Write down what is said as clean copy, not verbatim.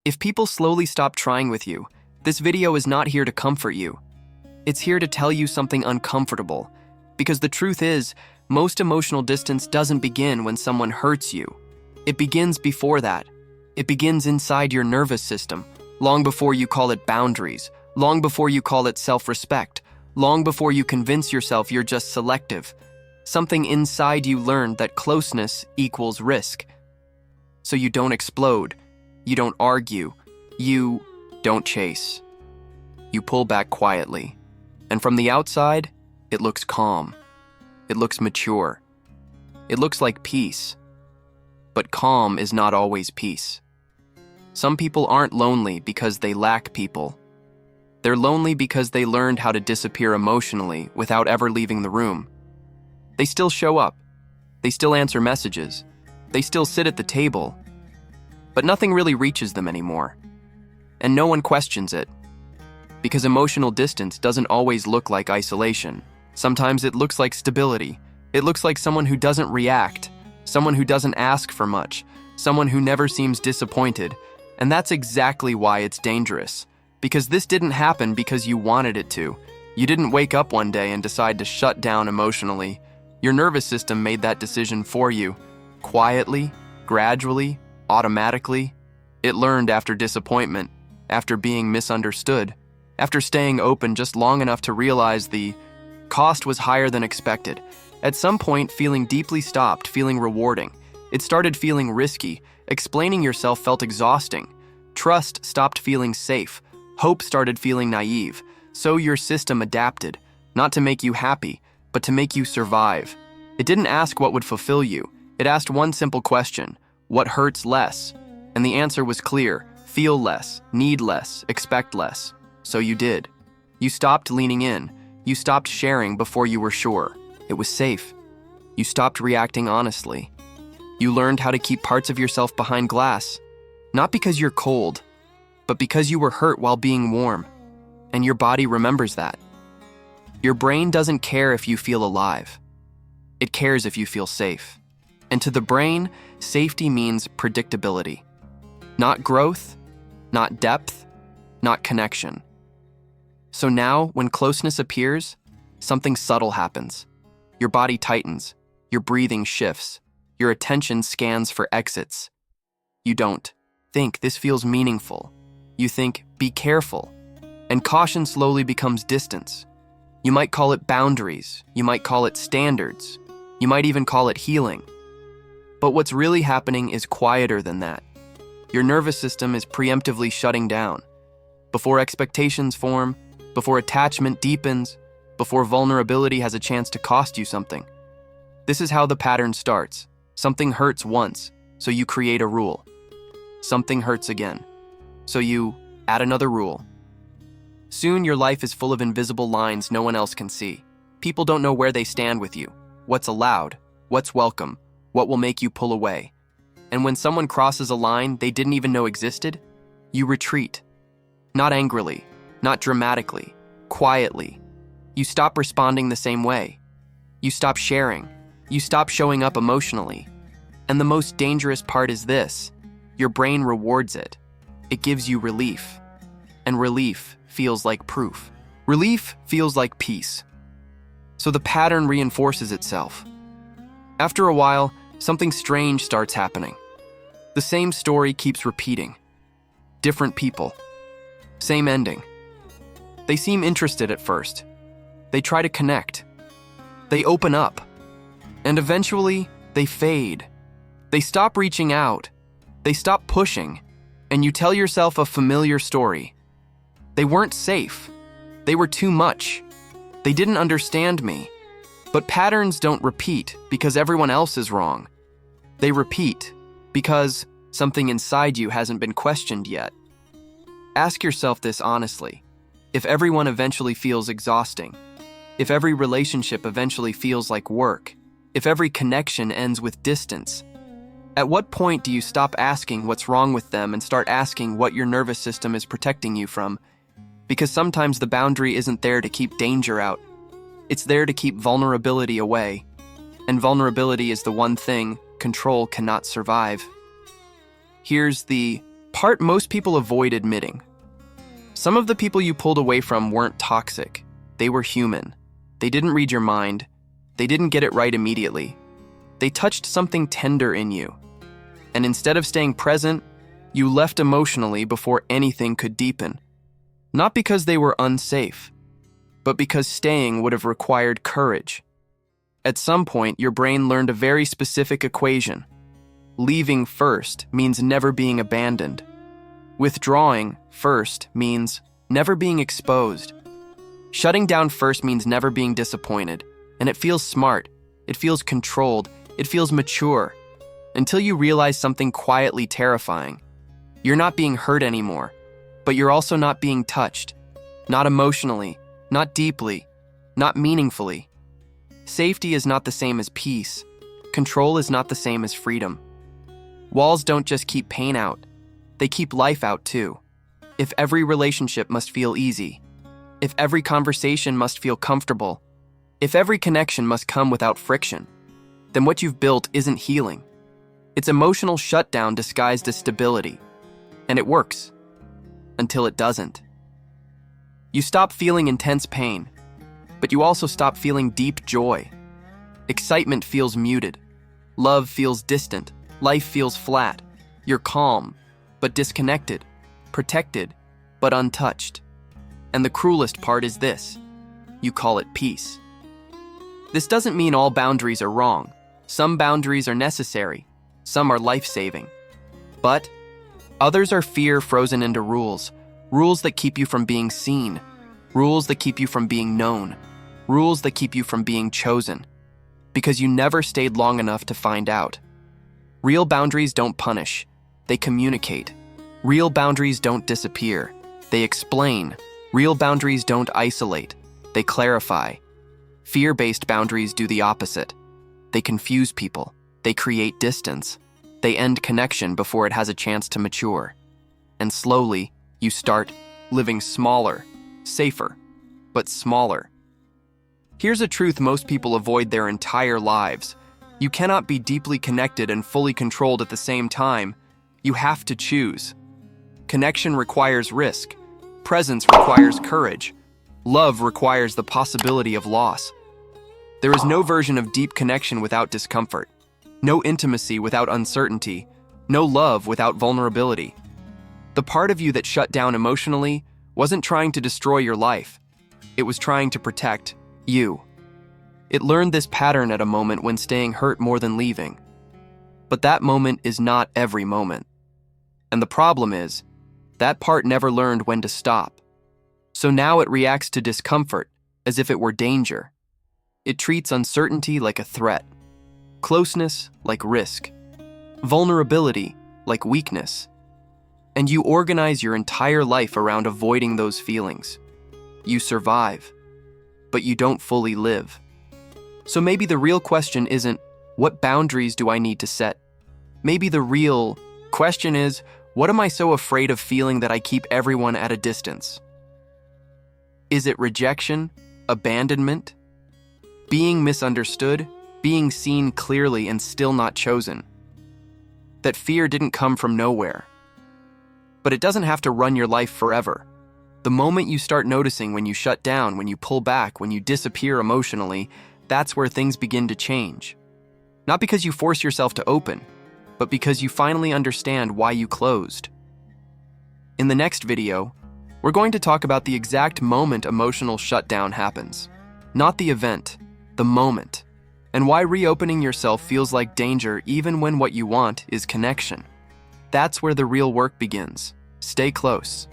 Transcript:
If people slowly stop trying with you, this video is not here to comfort you. It's here to tell you something uncomfortable, because the truth is, most emotional distance doesn't begin when someone hurts you. It begins before that. It begins inside your nervous system, long before you call it boundaries, long before you call it self-respect, long before you convince yourself you're just selective. Something inside you learned that closeness equals risk. So you don't explode, you don't argue, you don't chase. You pull back quietly. And from the outside, it looks calm. It looks mature. It looks like peace. But calm is not always peace. Some people aren't lonely because they lack people. They're lonely because they learned how to disappear emotionally without ever leaving the room. They still show up. They still answer messages. They still sit at the table. But nothing really reaches them anymore. And no one questions it. Because emotional distance doesn't always look like isolation. Sometimes it looks like stability. It looks like someone who doesn't react, someone who doesn't ask for much, someone who never seems disappointed. And that's exactly why it's dangerous. Because this didn't happen because you wanted it to. You didn't wake up one day and decide to shut down emotionally. Your nervous system made that decision for you. Quietly, gradually, automatically. It learned after disappointment, after being misunderstood, after staying open just long enough to realize the cost was higher than expected. At some point, feeling deeply stopped feeling rewarding. It started feeling risky. Explaining yourself felt exhausting. Trust stopped feeling safe. Hope started feeling naive. So your system adapted, not to make you happy, but to make you survive. It didn't ask what would fulfill you. It asked one simple question: what hurts less? And the answer was clear: feel less, need less, expect less. So you did. You stopped leaning in. You stopped sharing before you were sure. It was safe. You stopped reacting honestly. You learned how to keep parts of yourself behind glass. Not because you're cold, but because you were hurt while being warm. And your body remembers that. Your brain doesn't care if you feel alive. It cares if you feel safe. And to the brain, safety means predictability. Not growth, not depth, not connection. So now, when closeness appears, something subtle happens. Your body tightens, your breathing shifts, your attention scans for exits. You don't think this feels meaningful. You think, be careful. And caution slowly becomes distance. You might call it boundaries. You might call it standards. You might even call it healing. But what's really happening is quieter than that. Your nervous system is preemptively shutting down. Before expectations form, before attachment deepens, before vulnerability has a chance to cost you something. This is how the pattern starts. Something hurts once, so you create a rule. Something hurts again, so you add another rule. Soon your life is full of invisible lines no one else can see. People don't know where they stand with you, what's allowed, what's welcome, what will make you pull away. And when someone crosses a line they didn't even know existed, you retreat. Not angrily, not dramatically, quietly. You stop responding the same way. You stop sharing. You stop showing up emotionally. And the most dangerous part is this: your brain rewards it. It gives you relief. And relief feels like proof. Relief feels like peace. So the pattern reinforces itself. After a while, something strange starts happening. The same story keeps repeating. Different people. Same ending. They seem interested at first. They try to connect. They open up. And eventually, they fade. They stop reaching out. They stop pushing. And you tell yourself a familiar story. They weren't safe. They were too much. They didn't understand me. But patterns don't repeat because everyone else is wrong. They repeat because something inside you hasn't been questioned yet. Ask yourself this honestly. If everyone eventually feels exhausting, if every relationship eventually feels like work, if every connection ends with distance, at what point do you stop asking what's wrong with them and start asking what your nervous system is protecting you from? Because sometimes the boundary isn't there to keep danger out. It's there to keep vulnerability away. And vulnerability is the one thing control cannot survive. Here's the Part most people avoid admitting. Some of the people you pulled away from weren't toxic. They were human. They didn't read your mind. They didn't get it right immediately. They touched something tender in you. And instead of staying present, you left emotionally before anything could deepen. Not because they were unsafe, but because staying would have required courage. At some point, your brain learned a very specific equation. Leaving first means never being abandoned. Withdrawing first means never being exposed. Shutting down first means never being disappointed. And it feels smart. It feels controlled. It feels mature. Until you realize something quietly terrifying. You're not being hurt anymore, but you're also not being touched. Not emotionally, not deeply, not meaningfully. Safety is not the same as peace. Control is not the same as freedom. Walls don't just keep pain out. They keep life out too. If every relationship must feel easy, if every conversation must feel comfortable, if every connection must come without friction, then what you've built isn't healing. It's emotional shutdown disguised as stability. And it works. Until it doesn't. You stop feeling intense pain, but you also stop feeling deep joy. Excitement feels muted. Love feels distant. Life feels flat. You're calm, but disconnected. Protected, but untouched. And the cruelest part is this. You call it peace. This doesn't mean all boundaries are wrong. Some boundaries are necessary. Some are life-saving. But others are fear frozen into rules. Rules that keep you from being seen. Rules that keep you from being known. Rules that keep you from being chosen. Because you never stayed long enough to find out. Real boundaries don't punish. They communicate. Real boundaries don't disappear. They explain. Real boundaries don't isolate. They clarify. Fear-based boundaries do the opposite. They confuse people. They create distance. They end connection before it has a chance to mature. And slowly, you start living smaller, safer, but smaller. Here's a truth most people avoid their entire lives. You cannot be deeply connected and fully controlled at the same time. You have to choose. Connection requires risk. Presence requires courage. Love requires the possibility of loss. There is no version of deep connection without discomfort. No intimacy without uncertainty. No love without vulnerability. The part of you that shut down emotionally wasn't trying to destroy your life. It was trying to protect you. It learned this pattern at a moment when staying hurt more than leaving. But that moment is not every moment. And the problem is, that part never learned when to stop. So now it reacts to discomfort as if it were danger. It treats uncertainty like a threat, closeness like risk, vulnerability like weakness. And you organize your entire life around avoiding those feelings. You survive, but you don't fully live. So maybe the real question isn't, what boundaries do I need to set? Maybe the real question is, what am I so afraid of feeling that I keep everyone at a distance? Is it rejection, abandonment, being misunderstood, being seen clearly and still not chosen? That fear didn't come from nowhere. But it doesn't have to run your life forever. The moment you start noticing when you shut down, when you pull back, when you disappear emotionally, that's where things begin to change. Not because you force yourself to open, but because you finally understand why you closed. In the next video, we're going to talk about the exact moment emotional shutdown happens. Not the event, the moment. And why reopening yourself feels like danger even when what you want is connection. That's where the real work begins. Stay close.